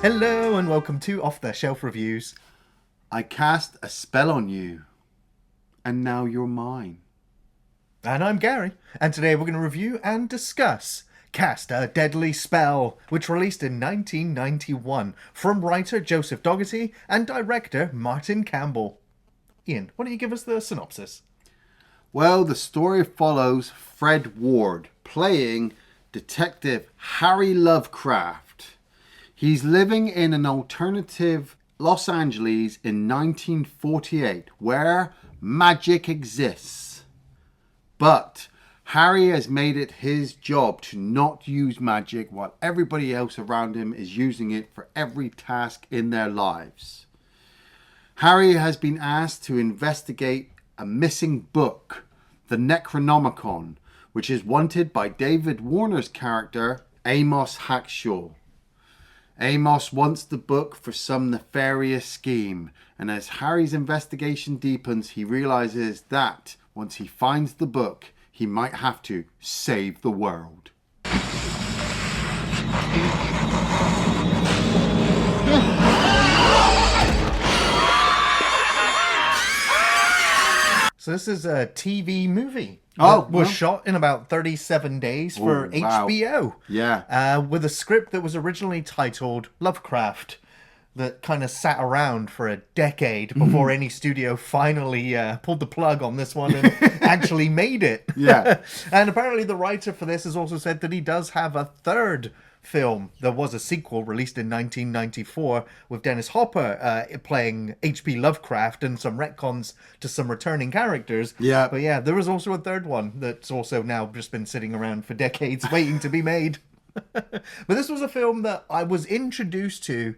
Hello and welcome to Off the Shelf Reviews. I cast a spell on you, and now you're mine. And I'm Gary, and today we're going to review and discuss Cast a Deadly Spell, which released in 1991 from writer Joseph Dougherty and director Martin Campbell. Ian, why don't you give us the synopsis? Well, the story follows Fred Ward playing Detective Harry Lovecraft. He's living in an alternative Los Angeles in 1948 where magic exists. But Harry has made it his job to not use magic while everybody else around him is using it for every task in their lives. Harry has been asked to investigate a missing book, the Necronomicon, which is wanted by David Warner's character, Amos Hackshaw. Amos wants the book for some nefarious scheme, and as Harry's investigation deepens, he realizes that once he finds the book, he might have to save the world. So this is a TV movie. Oh, was shot in about 37 days for HBO. Wow. Yeah. With a script that was originally titled Lovecraft, that kind of sat around for a decade before any studio finally pulled the plug on this one and actually made it. Yeah. And apparently the writer for this has also said that he does have a third film. There was a sequel released in 1994 with Dennis Hopper playing H.P. Lovecraft and some retcons to some returning characters. Yeah. But yeah, there was also a third one that's also now just been sitting around for decades waiting to be made. But this was a film that I was introduced to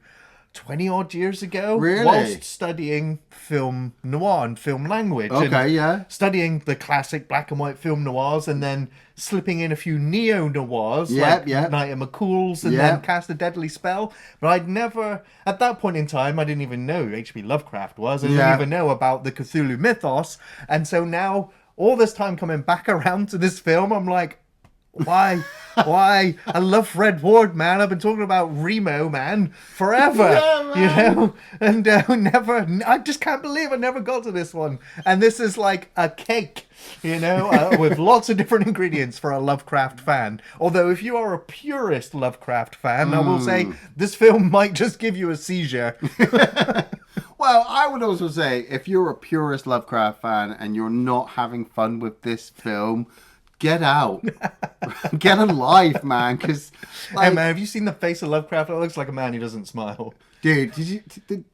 20 odd years ago, really? Whilst studying film noir and film language. Okay, and yeah. Studying the classic black and white film noirs and then slipping in a few neo-noirs Yep, like yep. Night of McCool's and Yep. then Cast a Deadly Spell. But I'd never, at that point in time, I didn't even know who H.P. Lovecraft was. I didn't even know about the Cthulhu mythos. And so now, all this time coming back around to this film, I'm like, why? Why? I love Fred Ward, man. I've been talking about Remo, man, forever. Yeah, man. You know? And I just can't believe I never got to this one. And this is like a cake, you know, with lots of different ingredients for a Lovecraft fan. Although if you are a purist Lovecraft fan, I will say this film might just give you a seizure. Well, I would also say if you're a purist Lovecraft fan and you're not having fun with this film, get out. Get a life, man. Because, Hey, man, have you seen the face of Lovecraft? It looks like a man who doesn't smile. dude,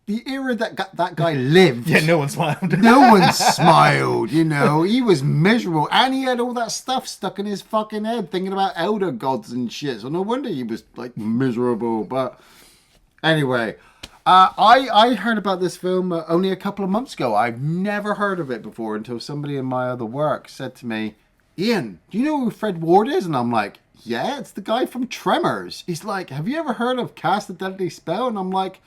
the era that guy lived? Yeah, no one smiled. No one smiled, you know. He was miserable. And he had all that stuff stuck in his fucking head, thinking about elder gods and shit. So no wonder he was, like, miserable. But anyway, I heard about this film only a couple of months ago. I've never heard of it before until somebody in my other work said to me, Ian, do you know who Fred Ward is? And I'm like, yeah, it's the guy from Tremors. He's like, have you ever heard of Cast a Deadly Spell? And I'm like,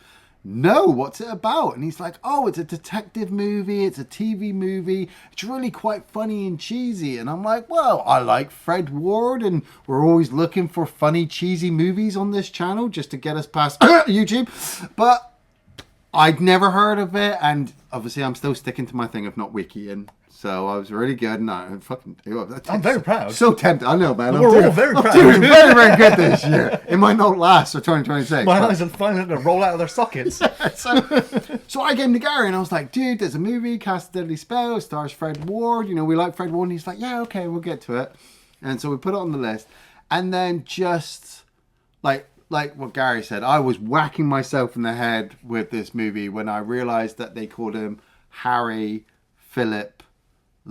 no, what's it about? And he's like, oh, it's a detective movie. It's a TV movie. It's really quite funny and cheesy. And I'm like, well, I like Fred Ward and we're always looking for funny, cheesy movies on this channel just to get us past YouTube. But I'd never heard of it. And obviously I'm still sticking to my thing of not wiki. And so I was really good, and I'm very proud. So tempted. I know, man. We're all very proud. I'm doing very, very good this year. It might not last for 2026. My eyes are finally going to roll out of their sockets. So I came to Gary, and I was like, dude, there's a movie, Cast a Deadly Spell, it stars Fred Ward. You know, we like Fred Ward. And he's like, yeah, okay, we'll get to it. And so we put it on the list. And then just, like what Gary said, I was whacking myself in the head with this movie when I realized that they called him Harry Philip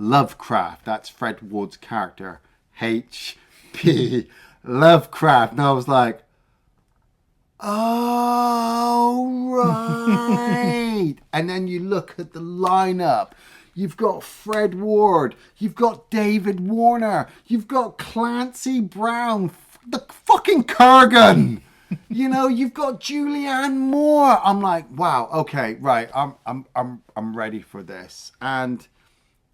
Lovecraft. That's Fred Ward's character. H.P. Lovecraft. And I was like, oh, right. And then you look at the lineup. You've got Fred Ward. You've got David Warner. You've got Clancy Brown. The fucking Kurgan. You know, you've got Julianne Moore. I'm like, wow, okay, right. I'm ready for this. And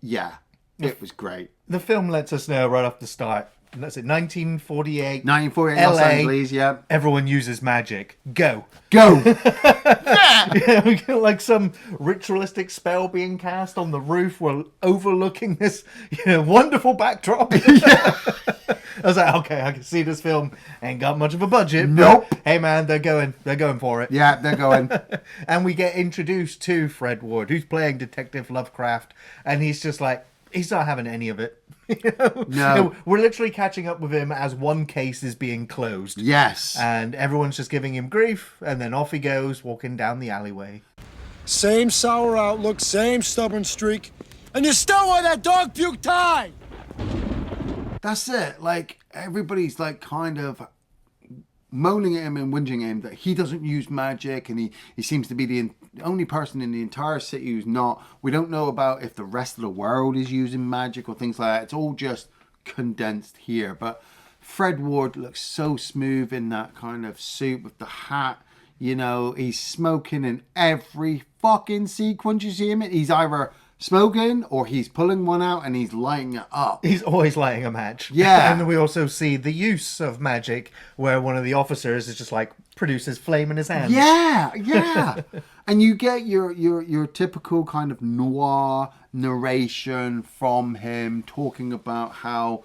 yeah, it was great. The film lets us know right off the start that's it, 1948. 1948 Los LA, Angeles, yeah. Everyone uses magic. Go. Go! Yeah! Yeah, we get like some ritualistic spell being cast on the roof. We're overlooking this, wonderful backdrop. I was like, okay, I can see this film ain't got much of a budget. Nope. Hey man, they're going for it. Yeah, they're going. And we get introduced to Fred Ward, who's playing Detective Lovecraft, and he's just like, he's not having any of it. No. We're literally catching up with him as one case is being closed. Yes. And everyone's just giving him grief, and then off he goes, walking down the alleyway. Same sour outlook, same stubborn streak, and you still wear that dog puke tie! That's it. Like, everybody's like kind of moaning at him and whinging at him that he doesn't use magic, and he seems to be the only person in the entire city who's not. We don't know about if the rest of the world is using magic or things like that. It's all just condensed here. But Fred Ward looks so smooth in that kind of suit with the hat. He's smoking in every fucking sequence you see him in. He's either smoking or he's pulling one out and he's lighting it up. He's always lighting a match. Yeah. And we also see the use of magic where one of the officers is just like produces flame in his hand. Yeah. And you get your typical kind of noir narration from him talking about how,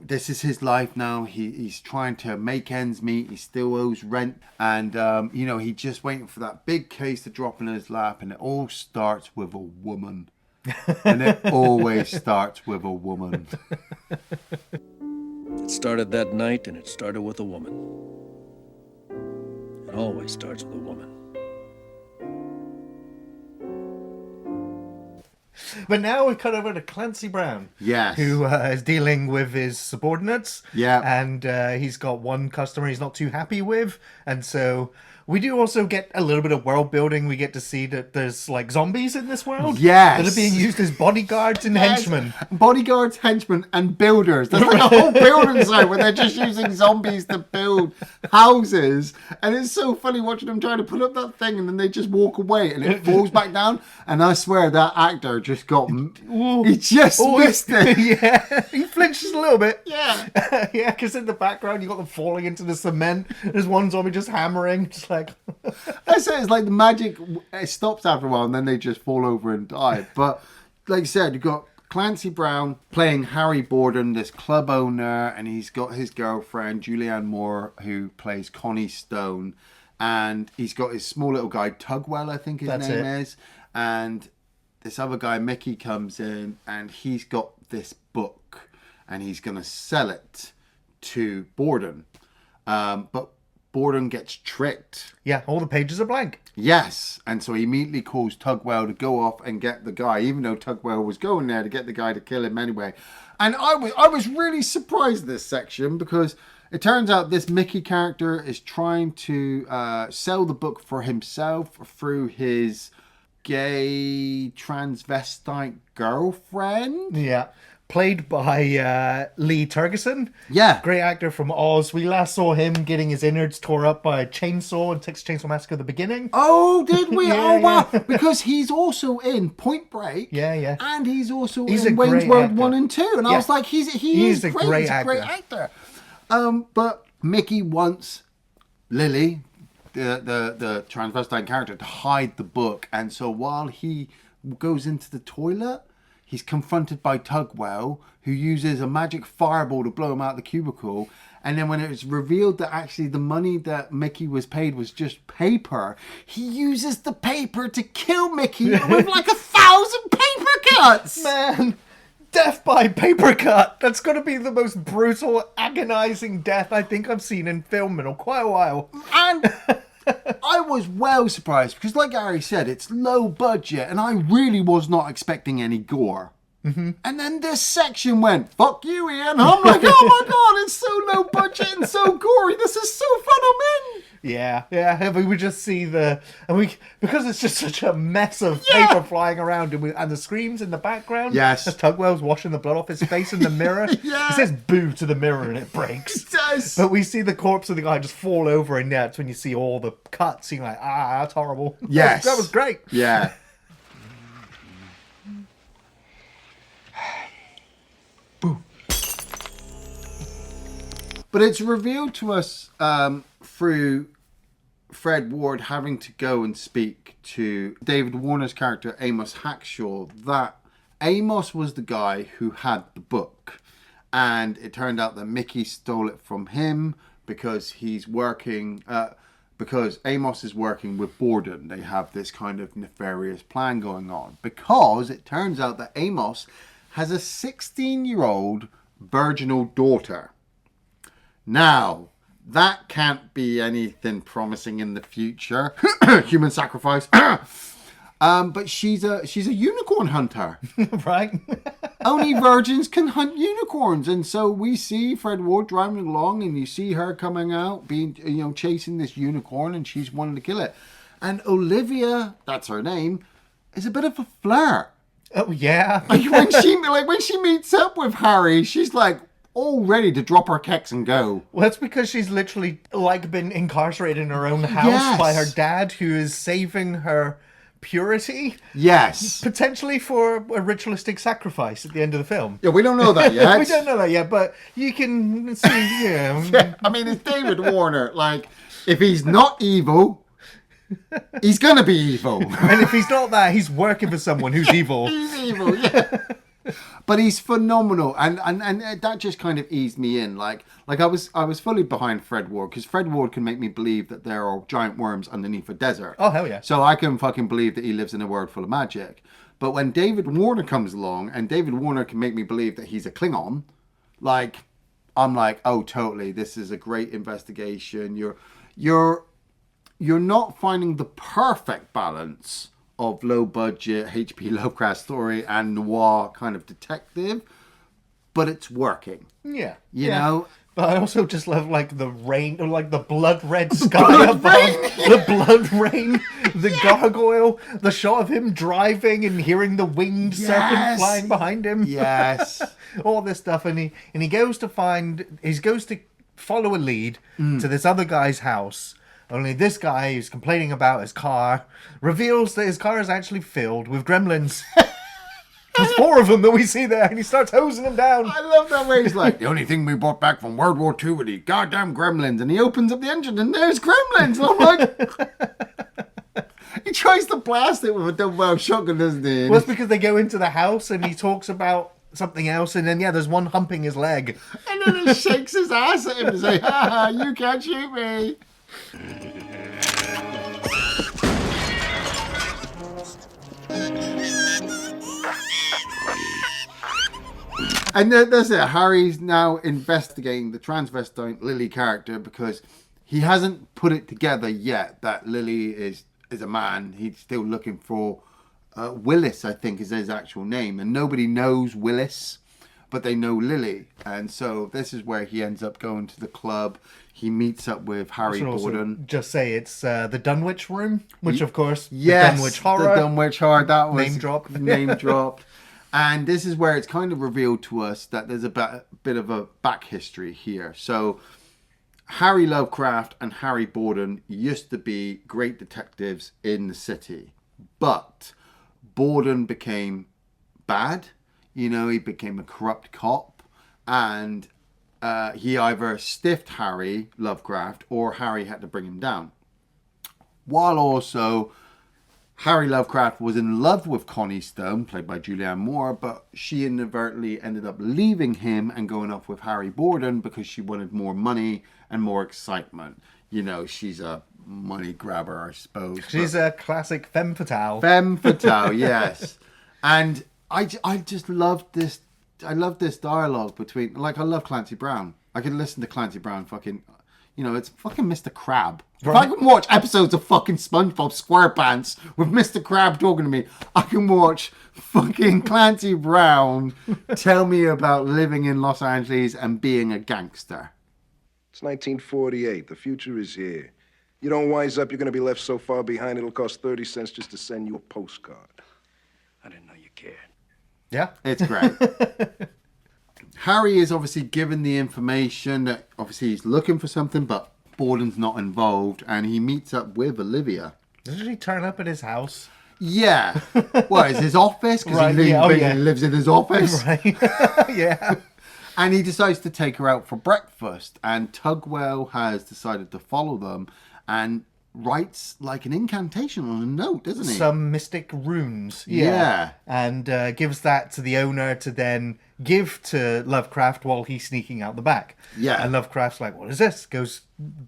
this is his life now. He's trying to make ends meet. He still owes rent. And, he's just waiting for that big case to drop in his lap. And it all starts with a woman. And it always starts with a woman. It started that night, and it started with a woman. It always starts with a woman. But now we cut over to Clancy Brown. Yes. Who is dealing with his subordinates. Yeah. And he's got one customer he's not too happy with. And so we do also get a little bit of world building. We get to see that there's like zombies in this world. Yes. That are being used as bodyguards and henchmen. Bodyguards, henchmen, and builders. There's like a whole building site where they're just using zombies to build houses. And it's so funny watching them trying to put up that thing and then they just walk away and it falls back down. And I swear that actor just got... He just missed it. Yeah. He flinches a little bit. Yeah. Yeah, because in the background you got them falling into the cement. There's one zombie just hammering. Just like... I say it's like the magic, it stops after a while and then they just fall over and die. But like you said, you've got Clancy Brown playing Harry Borden, this club owner, and he's got his girlfriend Julianne Moore who plays Connie Stone, and he's got his small little guy Tugwell, I think his name is, and this other guy Mickey comes in and he's got this book and he's going to sell it to Borden, but Borden gets tricked. Yeah, all the pages are blank. Yes, and so he immediately calls Tugwell to go off and get the guy, even though Tugwell was going there to get the guy to kill him anyway. And I was really surprised in this section because it turns out this Mickey character is trying to sell the book for himself through his gay transvestite girlfriend. Yeah. Played by Lee Tergesen. Yeah. Great actor from Oz. We last saw him getting his innards tore up by a chainsaw in Texas Chainsaw Massacre at the beginning. Oh, did we? Yeah, oh, wow. yeah. Because he's also in Point Break. Yeah. And he's also He's in a Wayne's great World actor. 1 and 2. And I Yeah. was like, he's a great He's a great actor. But Mickey wants Lily, the transvestite character, to hide the book. And so while he goes into the toilet, he's confronted by Tugwell, who uses a magic fireball to blow him out of the cubicle. And then when it was revealed that actually the money that Mickey was paid was just paper, he uses the paper to kill Mickey with like 1,000 paper cuts. Man, death by paper cut. That's got to be the most brutal, agonizing death I think I've seen in film in quite a while. And I was well surprised because, like Gary said, it's low budget, and I really was not expecting any gore. Mm-hmm. And then this section went, "Fuck you, Ian." I'm like, oh my god, it's so low budget and so gory. This is so fun. I'm in. Yeah. We would just see because it's just such a mess of paper flying around and the screams in the background. Yes. As Tugwell's washing the blood off his face in the mirror. Yeah. He says boo to the mirror and it breaks. It does. But we see the corpse of the guy just fall over, and that's when you see all the cuts. You're like, that's horrible. Yes. That was great. Yeah. Boo. But it's revealed to us through Fred Ward having to go and speak to David Warner's character Amos Hackshaw that Amos was the guy who had the book, and it turned out that Mickey stole it from him because he's working because Amos is working with Borden. They have this kind of nefarious plan going on because it turns out that Amos has a 16-year-old virginal daughter. Now, that can't be anything promising in the future. Human sacrifice. But she's a unicorn hunter. Right. Only virgins can hunt unicorns. And so we see Fred Ward driving along, and you see her coming out, chasing this unicorn, and she's wanting to kill it. And Olivia, that's her name, is a bit of a flirt. Oh, yeah. When she meets up with Harry, she's like, all ready to drop her kicks and go. Well, that's because she's literally been incarcerated in her own house by her dad, who is saving her purity. Yes. Potentially for a ritualistic sacrifice at the end of the film. Yeah, we don't know that yet. We don't know that yet, but you can see, Yeah, I mean, it's David Warner. Like, if he's not evil, he's gonna be evil. And if he's not that, he's working for someone who's evil. He's evil, yeah. But he's phenomenal, and that just kind of eased me in. Like I was fully behind Fred Ward, because Fred Ward can make me believe that there are giant worms underneath a desert. Oh, hell yeah. So I can fucking believe that he lives in a world full of magic. But when David Warner comes along, and David Warner can make me believe that he's a Klingon, I'm like, oh, totally, this is a great investigation. You're not finding the perfect balance of low budget H.P. Lovecraft story and noir kind of detective, but it's working. Yeah. You know? But I also just love the rain, or the blood red sky above, the blood rain, the gargoyle, the shot of him driving and hearing the winged serpent flying behind him. Yes. All this stuff, and he goes to follow a lead to this other guy's house. Only this guy who's complaining about his car reveals that his car is actually filled with gremlins. There's 4 of them that we see there, and he starts hosing them down. I love that way. He's like, the only thing we brought back from World War II were the goddamn gremlins. And he opens up the engine, and there's gremlins. And I'm like... He tries to blast it with a double-barrel shotgun, doesn't he? Well, it's because they go into the house, and he talks about something else, and then, there's one humping his leg. And then he shakes his ass at him and says, ha, you can't shoot me. And that's it. Harry's now investigating the transvestite Lily character because he hasn't put it together yet that Lily is a man. He's still looking for Willis, I think is his actual name. And nobody knows Willis, but they know Lily. And so this is where he ends up going to the club. He meets up with Harry Borden. Just say it's the Dunwich Room, which of course, yes, the Dunwich Horror. The Dunwich Horror, that was name drop. Name drop. And this is where it's kind of revealed to us that there's a bit of a back history here. So Harry Lovecraft and Harry Borden used to be great detectives in the city. But Borden became bad. He became a corrupt cop. And he either stiffed Harry Lovecraft or Harry had to bring him down. While also... Harry Lovecraft was in love with Connie Stone, played by Julianne Moore, but she inadvertently ended up leaving him and going off with Harry Borden because she wanted more money and more excitement. She's a money grabber, I suppose. She's a classic femme fatale. Femme fatale, yes. And I just love this. I love this dialogue between... I love Clancy Brown. I could listen to Clancy Brown fucking... it's fucking Mr. Crab. Right. If I can watch episodes of fucking SpongeBob SquarePants with Mr. Crab talking to me, I can watch fucking Clancy Brown tell me about living in Los Angeles and being a gangster. It's 1948. The future is here. You don't wise up, you're going to be left so far behind, it'll cost 30 cents just to send you a postcard. I didn't know you cared. Yeah. It's great. Harry is obviously given the information that obviously he's looking for something, but Borden's not involved, and he meets up with Olivia. Doesn't he turn up at his house? Yeah. What, is his office? Because right, he lives in his office. Right. Yeah. And he decides to take her out for breakfast. And Tugwell has decided to follow them and writes like an incantation on a note, doesn't he? Some mystic runes. Yeah. And gives that to the owner to then give to Lovecraft while he's sneaking out the back. Yeah. And Lovecraft's like, what is this? Goes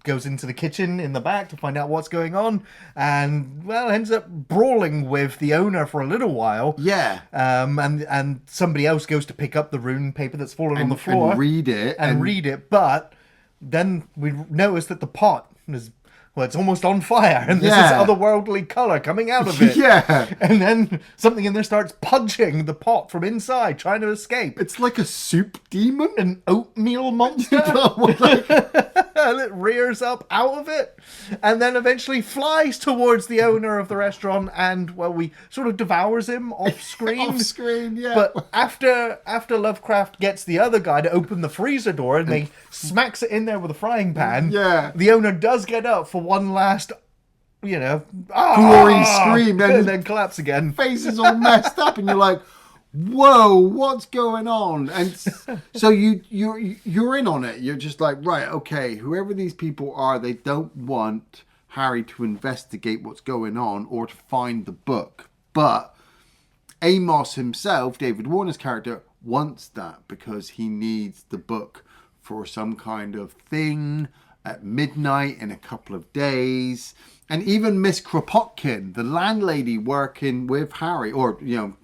into the kitchen in the back to find out what's going on. And, well, ends up brawling with the owner for a little while. Yeah. And somebody else goes to pick up the rune paper that's fallen on the floor. And read it. And read it. But then we notice that the pot is... Well, it's almost on fire, and there's this otherworldly colour coming out of it. Yeah. And then something in there starts punching the pot from inside, trying to escape. It's like a soup demon? An oatmeal monster. And it rears up out of it, and then eventually flies towards the owner of the restaurant, and, well, we sort of devours him off screen. Off screen, yeah. But after Lovecraft gets the other guy to open the freezer door, and they smacks it in there with a frying pan, the owner does get up for one last, gory scream, and then collapse again. Face is all messed up, and you're like, whoa, what's going on? And so you're in on it. You're just like, right, okay, whoever these people are, they don't want Harry to investigate what's going on or to find the book. But Amos himself, David Warner's character, wants that because he needs the book for some kind of thing at midnight in a couple of days. And even Miss Kropotkin, the landlady working with Harry, or,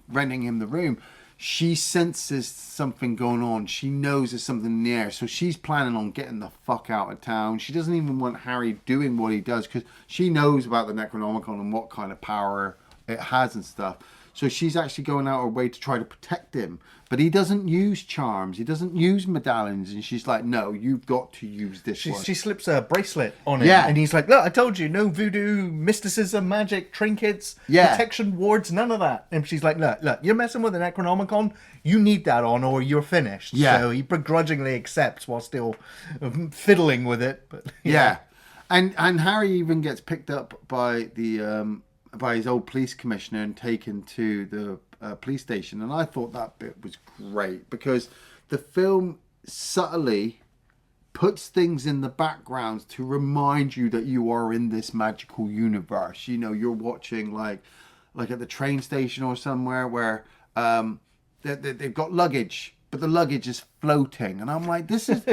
renting him the room, she senses something going on. She knows there's something in the air. So she's planning on getting the fuck out of town. She doesn't even want Harry doing what he does because she knows about the Necronomicon and what kind of power it has and stuff. So she's actually going out her way to try to protect him. But he doesn't use charms. He doesn't use medallions. And she's like, no, you've got to use this one. She slips a bracelet on him. Yeah. And he's like, look, I told you, no voodoo, mysticism, magic, trinkets, protection wards, none of that. And she's like, look, you're messing with the Necronomicon. You need that on or you're finished. Yeah. So he begrudgingly accepts while still fiddling with it. But yeah. And Harry even gets picked up by the... by his old police commissioner and taken to the police station. And I thought that bit was great because the film subtly puts things in the background to remind you that you are in this magical universe. You're watching like at the train station or somewhere where they've got luggage, but the luggage is floating. And I'm like, this is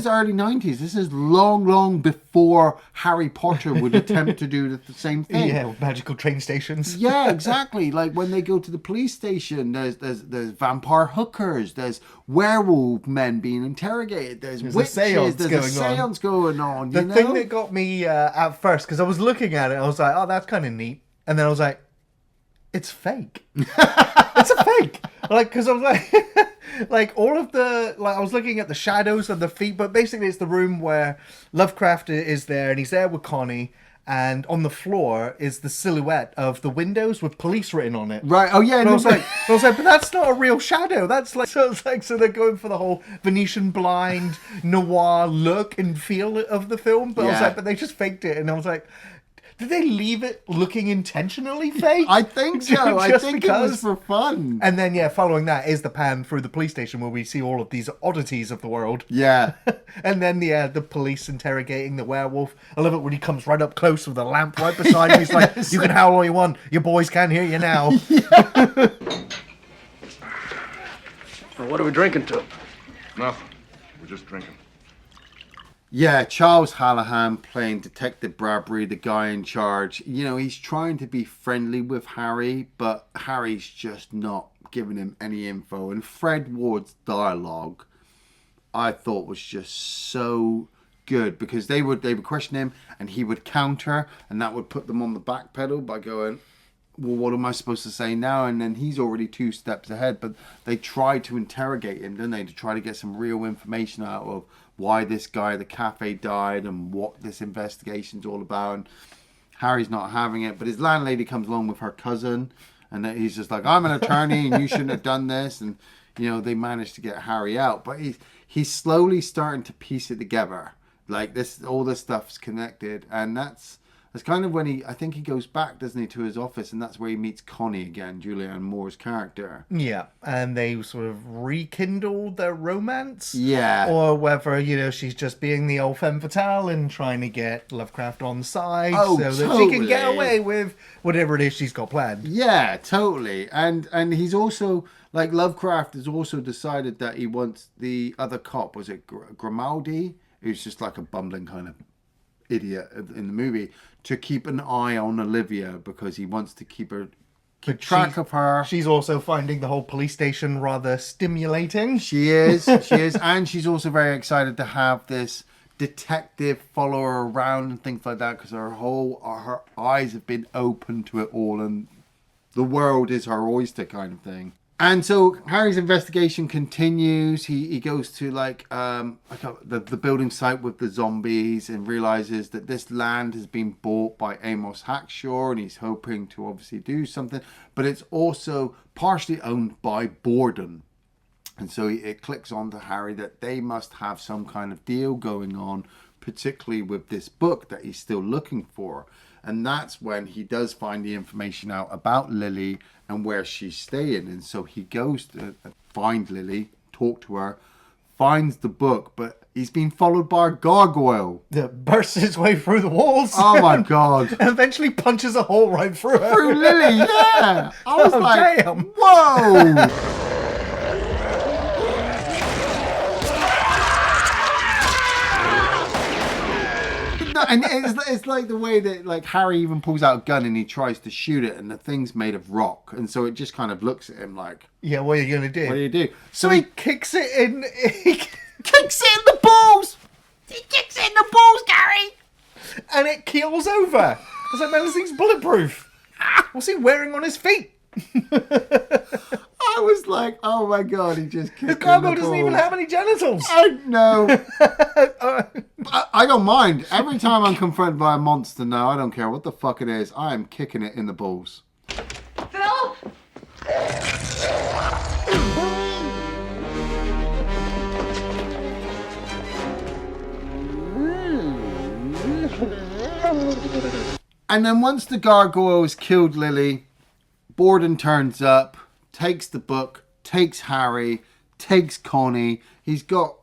early 90s. This is long before Harry Potter would attempt to do the same thing. Yeah, with magical train stations. Yeah, exactly. Like when they go to the police station, there's vampire hookers, there's werewolf men being interrogated, there's witches, there's a seance going on. The thing that got me at first, because I was looking at it, I was like, oh, that's kind of neat. And then I was like, it's fake. It's a fake. Because I was like, all of the, I was looking at the shadows of the feet, but basically it's the room where Lovecraft is there, and he's there with Connie, and on the floor is the silhouette of the windows with police written on it. Right. Oh yeah. And I was like, but that's not a real shadow. That's so they're going for the whole Venetian blind noir look and feel of the film. But I was like, but they just faked it, and I was like, did they leave it looking intentionally fake? I think so. I think it was for fun. And then, following that is the pan through the police station where we see all of these oddities of the world. Yeah. And then the police interrogating the werewolf. I love it when he comes right up close with a lamp right beside him. He's like, you can howl all you want. Your boys can't hear you now. Well, what are we drinking to? Nothing. We're just drinking. Yeah, Charles Hallahan playing Detective Bradbury, the guy in charge. He's trying to be friendly with Harry, but Harry's just not giving him any info. And Fred Ward's dialogue, I thought, was just so good because they would question him and he would counter, and that would put them on the back pedal by going, well, what am I supposed to say now? And then he's already 2 steps ahead. But they tried to interrogate him, didn't they, to try to get some real information out of why this guy at the cafe died and what this investigation's all about. And Harry's not having it, but his landlady comes along with her cousin, and he's just like, I'm an attorney and you shouldn't have done this. And they managed to get Harry out, but he's slowly starting to piece it together. Like all this stuff's connected, and that's That's kind of when I think he goes back, doesn't he, to his office, and that's where he meets Connie again, Julianne Moore's character. Yeah, and they sort of rekindled their romance. Yeah. Or whether, she's just being the old femme fatale and trying to get Lovecraft on side so that she can get away with whatever it is she's got planned. Yeah, totally. And he's also, like, Lovecraft has also decided that he wants the other cop, was it Grimaldi? Who's just like a bumbling kind of idiot in the movie, to keep an eye on Olivia because he wants to keep track of her. She's also finding the whole police station rather stimulating. She is, and she's also very excited to have this detective follow her around and things like that because her eyes have been open to it all and the world is her oyster kind of thing. And so Harry's investigation continues. He goes to the building site with the zombies and realizes that this land has been bought by Amos Hackshaw, and he's hoping to obviously do something, but it's also partially owned by Borden. And so it clicks on to Harry that they must have some kind of deal going on, particularly with this book that he's still looking for. And that's when he does find the information out about Lily and where she's staying. And so he goes to find Lily, talk to her, finds the book, but he's been followed by a gargoyle. That bursts his way through the walls. Oh my God. And eventually punches a hole right through her. Through Lily, yeah. I was like, damn. Whoa. And it's like the way that like Harry even pulls out a gun and he tries to shoot it and the thing's made of rock, and so it just kind of looks at him like, yeah, what are you gonna do? What do you do? So he kicks it in. He kicks it in the balls. He kicks it in the balls, Gary. And it keels over. I was like, man, this thing's bulletproof. What's he wearing on his feet? I was like, oh my God, he just kicked The gargoyle doesn't even have any genitals. I know. I don't mind. Every time I'm confronted by a monster now, I don't care what the fuck it is, I am kicking it in the balls. Phil? And then once the gargoyle has killed Lily, Borden turns up, takes the book, takes Harry, takes Connie. He's got,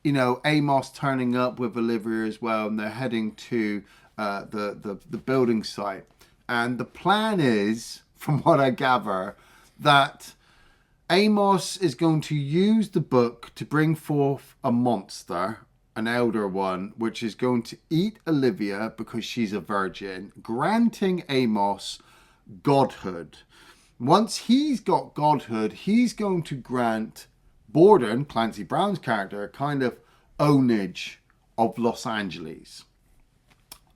Amos turning up with Olivia as well, and they're heading to the building site. And the plan is, from what I gather, that Amos is going to use the book to bring forth a monster, an elder one, which is going to eat Olivia because she's a virgin, granting Amos godhood. Once he's got godhood, he's going to grant Borden, Clancy Brown's character, a kind of ownage of Los Angeles.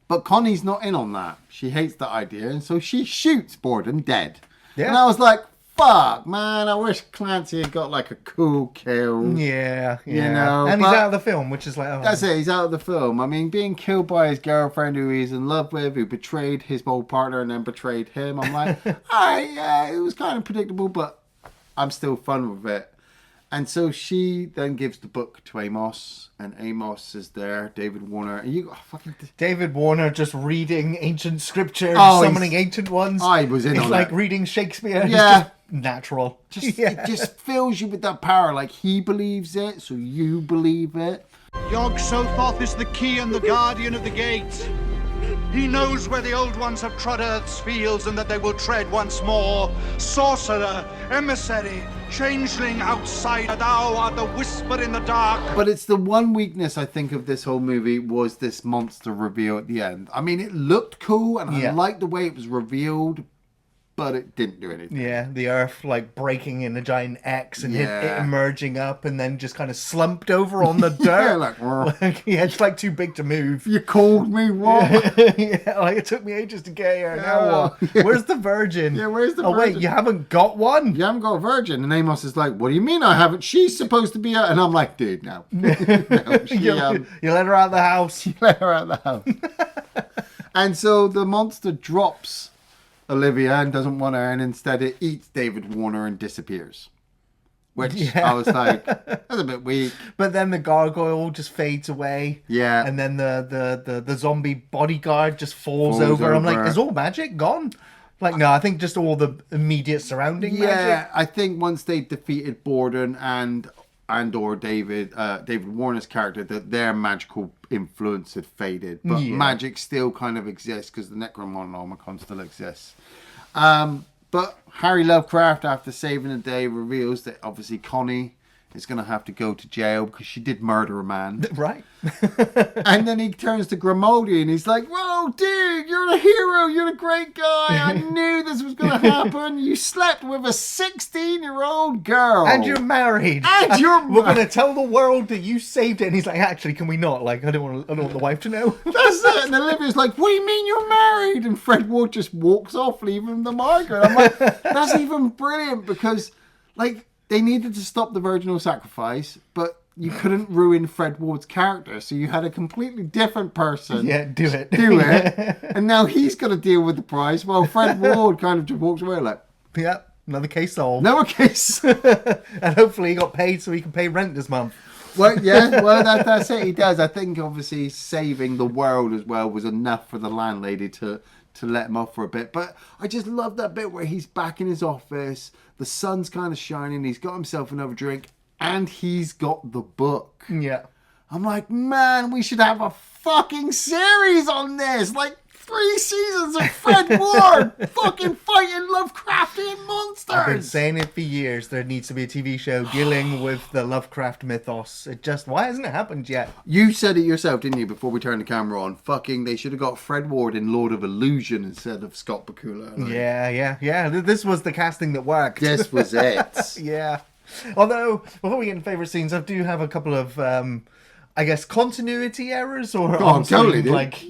But Connie's not in on that. She hates that idea, and so she shoots Borden dead. Yeah. And I was like, fuck, man, I wish Clancy had got like a cool kill. Yeah. And he's out of the film, which is like... Oh. That's it, he's out of the film. I mean, being killed by his girlfriend who he's in love with, who betrayed his old partner and then betrayed him. I'm like, alright, yeah, it was kind of predictable, but I'm still fun with it. And so she then gives the book to Amos, and Amos is there, David Warner. And you got fucking... David Warner just reading ancient scripture, summoning ancient ones. I was in on it. It's like reading Shakespeare. Yeah. It's just natural. It just fills you with that power. Like, he believes it, so you believe it. Yog Sothoth is the key and the guardian of the gate. He knows where the old ones have trod Earth's fields and that they will tread once more. Sorcerer, emissary, changeling, outsider, thou art the whisper in the dark. But it's the one weakness I think of this whole movie was this monster reveal at the end. I mean, it looked cool and I liked the way it was revealed, but it didn't do anything. Yeah, the Earth like breaking in a giant X and it emerging up and then just kind of slumped over on the dirt. It's like too big to move. You called me what? Like it took me ages to get here. Now what? Yeah. Where's the virgin? Yeah, where's the virgin? Oh wait, you haven't got one? You haven't got a virgin. And Amos is like, what do you mean I haven't? She's supposed to be out. And I'm like, dude, no. You let her out of the house. You let her out of the house. And so the monster drops Olivia and doesn't want her, and instead it eats David Warner and disappears. which I was like, that's a bit weak. But then the gargoyle just fades away. Yeah. And then the zombie bodyguard just falls over. I'm like, is all magic gone? Like, no, I think just all the immediate surrounding magic. Yeah, I think once they defeated Borden and or David Warner's character, that their magical influence had faded. But magic still kind of exists because the Necronomicon still exists. But Harry Lovecraft, after saving the day, reveals that obviously Connie is going to have to go to jail because she did murder a man. Right. And then he turns to Grimaldi and he's like, whoa, dude, you're the hero. You're the great guy. I knew this was going to happen. You slept with a 16-year-old girl. And you're married. We're going to tell the world that you saved it. And he's like, actually, can we not? Like, I don't want the wife to know. That's it. And Olivia's like, what do you mean you're married? And Fred Ward just walks off, leaving the Margaret. I'm like, that's even brilliant because, like, they needed to stop the virginal sacrifice, but you couldn't ruin Fred Ward's character, so you had a completely different person. Yeah, do it. And now he's got to deal with the price, while Fred Ward kind of just walks away like, yeah, another case solved. Another case. And hopefully he got paid so he can pay rent this month. Well, yeah, well, that's it. He does. I think, obviously, saving the world as well was enough for the landlady to let him off for a bit. But I just love that bit where he's back in his office, the sun's kind of shining, he's got himself another drink, and he's got the book. Yeah. I'm like, man, we should have a fucking series on this. Like, 3 seasons of Fred Ward fucking fighting Lovecraftian monsters. I've been saying it for years. There needs to be a TV show dealing with the Lovecraft mythos. Why hasn't it happened yet? You said it yourself, didn't you, before we turned the camera on? Fucking, they should have got Fred Ward in Lord of Illusion instead of Scott Bakula. Like, Yeah. This was the casting that worked. this was it. Yeah. Although, before we get into favourite scenes, I do have a couple of, I guess, continuity errors or totally, like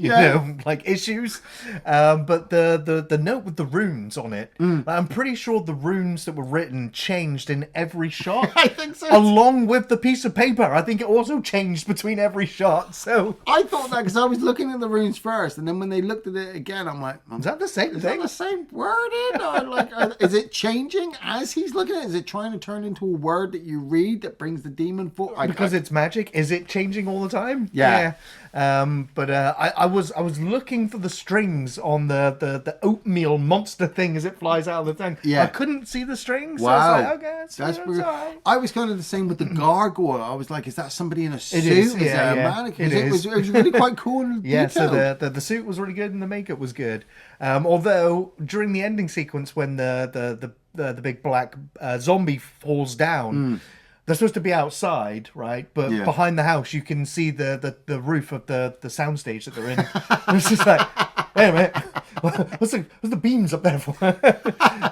issues. But the note with the runes on it, I'm pretty sure the runes that were written changed in every shot. I think so. Along with the piece of paper. I think it also changed between every shot. So I thought that because I was looking at the runes first, and then when they looked at it again, I'm like, is that the same is thing? that the same wording? Or like, is it changing as he's looking at it? Is it trying to turn into a word that you read that brings the demon forth? Because it's magic. Is it changing all the time? Yeah. But I was looking for the strings on the oatmeal monster thing as it flies out of the tank. Yeah. I couldn't see the strings. Wow. So I was like, okay, that's all weird. right. I was kind of the same with the gargoyle. I was like, is that somebody in a suit? is, Is yeah, that a yeah. mannequin? It is. It was really quite cool and Yeah, detailed. so the suit was really good and the makeup was good. Although during the ending sequence when the big black zombie falls down, they're supposed to be outside, right? But behind the house you can see the roof of the soundstage that they're in. And it's just like, wait a minute, what's the beams up there for?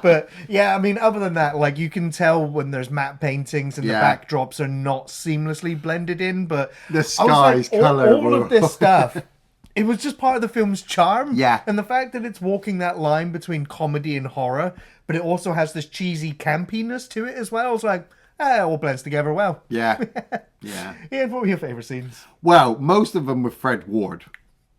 But yeah, I mean, other than that, like you can tell when there's matte paintings and the backdrops are not seamlessly blended in. But The sky's colour. all of this stuff. It was just part of the film's charm. Yeah. And the fact that it's walking that line between comedy and horror, but it also has this cheesy campiness to it as well. It's like, it all blends together well. Yeah. Yeah. Ian, what were your favourite scenes? Well, most of them were Fred Ward.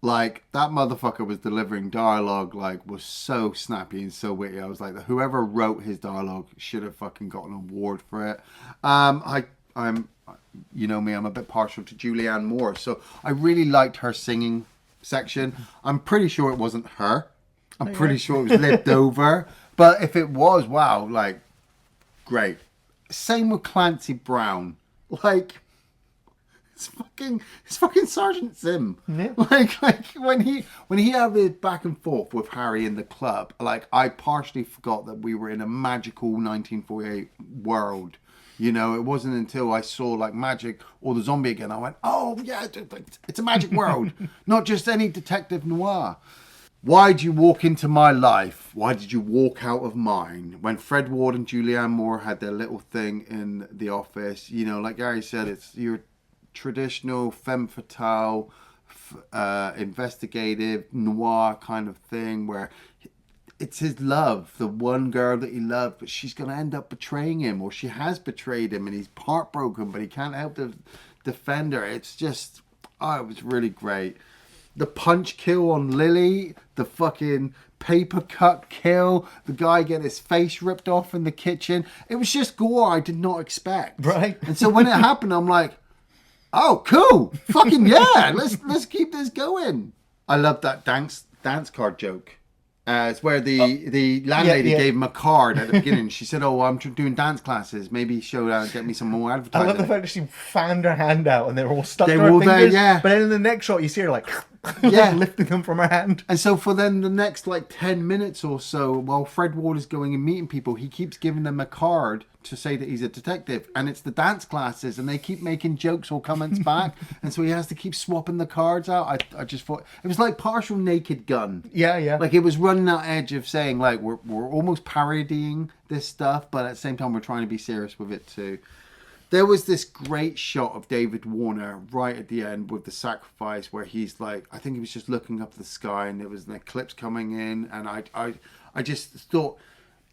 Like, that motherfucker was delivering dialogue, like, was so snappy and so witty. I was like, whoever wrote his dialogue should have fucking got an award for it. I'm, you know me, I'm a bit partial to Julianne Moore, so I really liked her singing section. I'm pretty sure it wasn't her. I'm pretty sure it was lived over. But if it was, wow, like, great. Same with Clancy Brown. Like, it's fucking Sergeant Sim. Yeah. Like when he had the back and forth with Harry in the club, like I partially forgot that we were in a magical 1948 world. You know, it wasn't until I saw like magic or the zombie again, I went, oh yeah, it's a magic world, not just any detective noir. Why'd you walk into my life? Why did you walk out of mine? When Fred Ward and Julianne Moore had their little thing in the office, you know, like Gary said, it's your traditional femme fatale, investigative noir kind of thing where it's his love, the one girl that he loved, but she's going to end up betraying him, or she has betrayed him and he's heartbroken, but he can't help to defend her. It's just, it was really great. The punch kill on Lily, the fucking paper cut kill, the guy get his face ripped off in the kitchen. It was just gore I did not expect. Right. And so when it happened, I'm like, oh, cool. Fucking yeah. Let's keep this going. I love that dance card joke. It's where the landlady gave him a card at the beginning. She said, "Oh, I'm doing dance classes. Maybe show that, get me some more I advertising." love the fact that she fanned her hand out and they were all stuck They to were her all fingers. there, yeah. But then in the next shot, you see her like, Yeah. lifting them from her hand. And so for then the next like 10 minutes or so, while Fred Ward is going and meeting people, he keeps giving them a card to say that he's a detective. And it's the dance classes and they keep making jokes or comments back. And so he has to keep swapping the cards out. I just thought it was like partial Naked Gun. Yeah. Like it was running that edge of saying like we're almost parodying this stuff, but at the same time we're trying to be serious with it too. There was this great shot of David Warner right at the end with the sacrifice where he's like, I think he was just looking up at the sky and there was an eclipse coming in, and I just thought,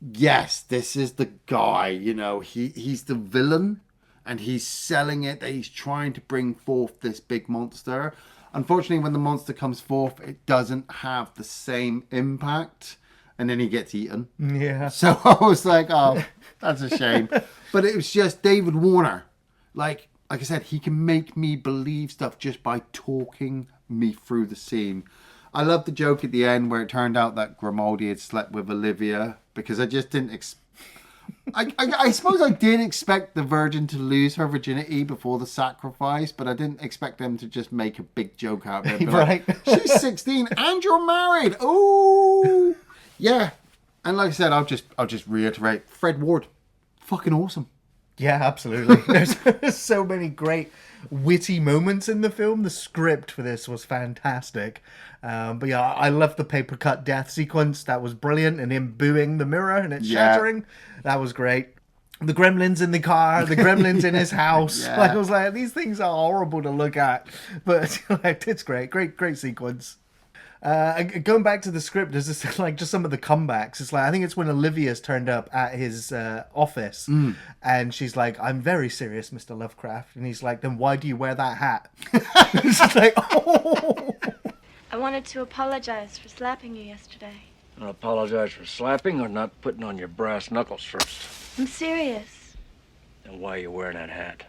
yes, this is the guy, you know, he's the villain and he's selling it that he's trying to bring forth this big monster. Unfortunately, when the monster comes forth, it doesn't have the same impact. And then he gets eaten. Yeah. So I was like, oh, that's a shame. But it was just David Warner. Like I said, he can make me believe stuff just by talking me through the scene. I love the joke at the end where it turned out that Grimaldi had slept with Olivia, because I just didn't I suppose I did expect the Virgin to lose her virginity before the sacrifice, but I didn't expect them to just make a big joke out of it. Right. Like, she's 16 and you're married. Ooh. Yeah. And like I said, I'll just reiterate, Fred Ward, fucking awesome. Yeah, absolutely. There's so many great witty moments in the film. The script for this was fantastic. But yeah, I love the paper cut death sequence. That was brilliant. And him booing the mirror and it shattering. That was great. The gremlins in the car, the gremlins in his house. Yeah. Like, I was like, these things are horrible to look at. But like, it's great. Great sequence. Going back to the script, there's this, like, just some of the comebacks. It's like, I think it's when Olivia's turned up at his office and she's like, "I'm very serious, Mr. Lovecraft." And he's like, "Then why do you wear that hat?" It's just like, oh. I wanted to apologize for slapping you yesterday. I apologize for slapping or not putting on your brass knuckles first. I'm serious. Then why are you wearing that hat?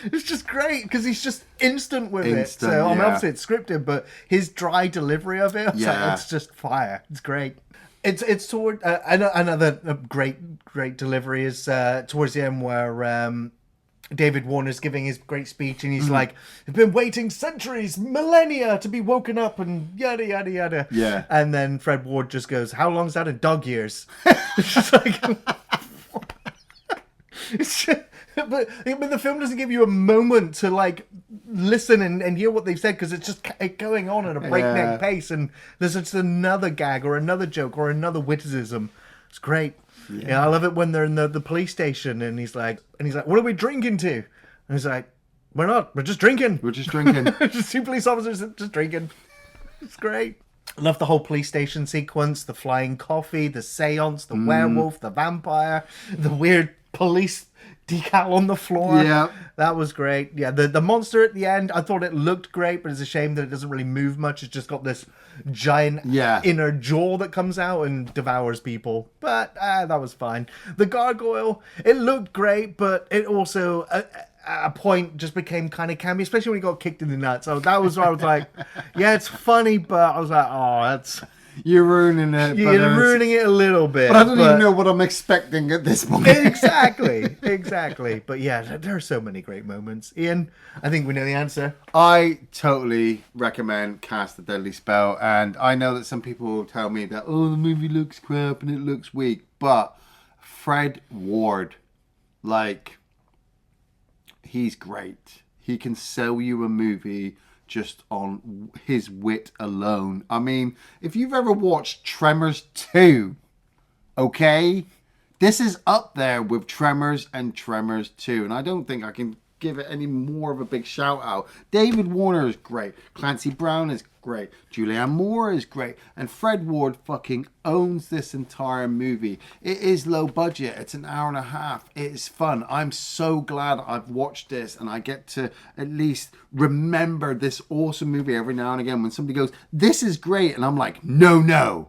It's just great because he's just instant with it. Instant, So, I mean, yeah. obviously it's scripted, but his dry delivery of it, it's, Yeah. like, it's just fire. It's great. It's toward another great delivery is towards the end where David Warner's giving his great speech and he's like, "I've been waiting centuries, millennia to be woken up," and yada yada yada. Yeah. And then Fred Ward just goes, "How long's that in dog years?" It's just like, it's just, but I mean, the film doesn't give you a moment to like listen and hear what they've said because it's just going on at a breakneck pace, and there's just another gag or another joke or another witticism. It's great. Yeah, I love it when they're in the police station and he's like, "What are we drinking to?" And he's like, We're just drinking. We're just drinking. Just two police officers just drinking. It's great. I love the whole police station sequence, the flying coffee, the seance, the werewolf, the vampire, the weird police decal on the floor. Yeah. That was great. Yeah, the monster at the end, I thought it looked great, but it's a shame that it doesn't really move much. It's just got this giant inner jaw that comes out and devours people. But that was fine. The gargoyle, it looked great, but it also... at a point just became kind of campy, especially when he got kicked in the nuts. So that was where I was like, yeah, it's funny, but I was like, oh, that's... You're ruining it. You're ruining it a little bit. But I don't even know what I'm expecting at this point. Exactly. But yeah, there are so many great moments. Ian, I think we know the answer. I totally recommend Cast the Deadly Spell, and I know that some people will tell me that, oh, the movie looks crap and it looks weak, but Fred Ward, like, he's great. He can sell you a movie just on his wit alone. I mean, if you've ever watched Tremors 2, okay? This is up there with Tremors and Tremors 2, and I don't think I can give it any more of a big shout out. David Warner is great. Clancy Brown is great. Julianne Moore is great. And Fred Ward fucking owns this entire movie. It is low budget. It's an hour and a half. It is fun. I'm so glad I've watched this and I get to at least remember this awesome movie every now and again when somebody goes, this is great. And I'm like, no,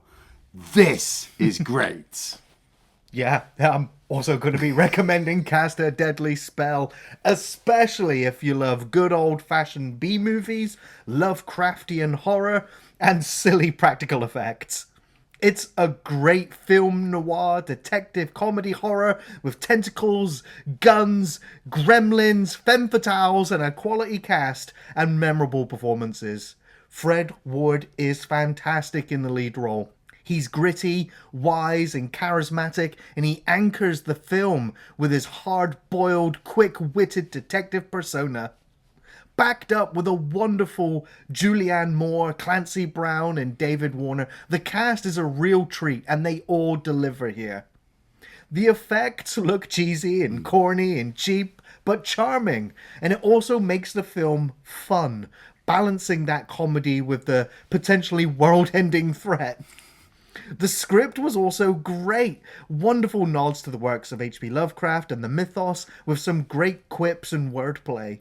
this is great. Yeah, I'm also going to be recommending Cast a Deadly Spell, especially if you love good old-fashioned B-movies, Lovecraftian horror, and silly practical effects. It's a great film noir detective comedy horror with tentacles, guns, gremlins, femme fatales, and a quality cast and memorable performances. Fred Ward is fantastic in the lead role. He's gritty, wise, and charismatic, and he anchors the film with his hard-boiled, quick-witted detective persona. Backed up with a wonderful Julianne Moore, Clancy Brown, and David Warner, the cast is a real treat, and they all deliver here. The effects look cheesy and corny and cheap, but charming, and it also makes the film fun, balancing that comedy with the potentially world-ending threat. The script was also great. Wonderful nods to the works of H.P. Lovecraft and the Mythos with some great quips and wordplay.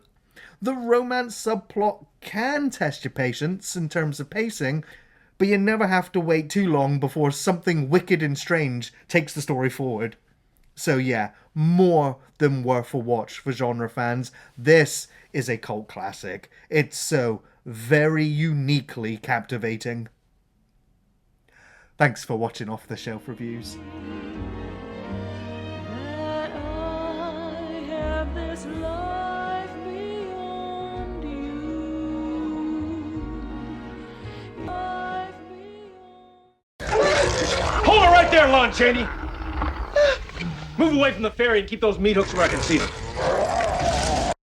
The romance subplot can test your patience in terms of pacing, but you never have to wait too long before something wicked and strange takes the story forward. So yeah, more than worth a watch for genre fans. This is a cult classic. It's so very uniquely captivating. Thanks for watching Off the Shelf Reviews. Hold it right there, Lon Chaney! Move away from the ferry and keep those meat hooks where I can see them.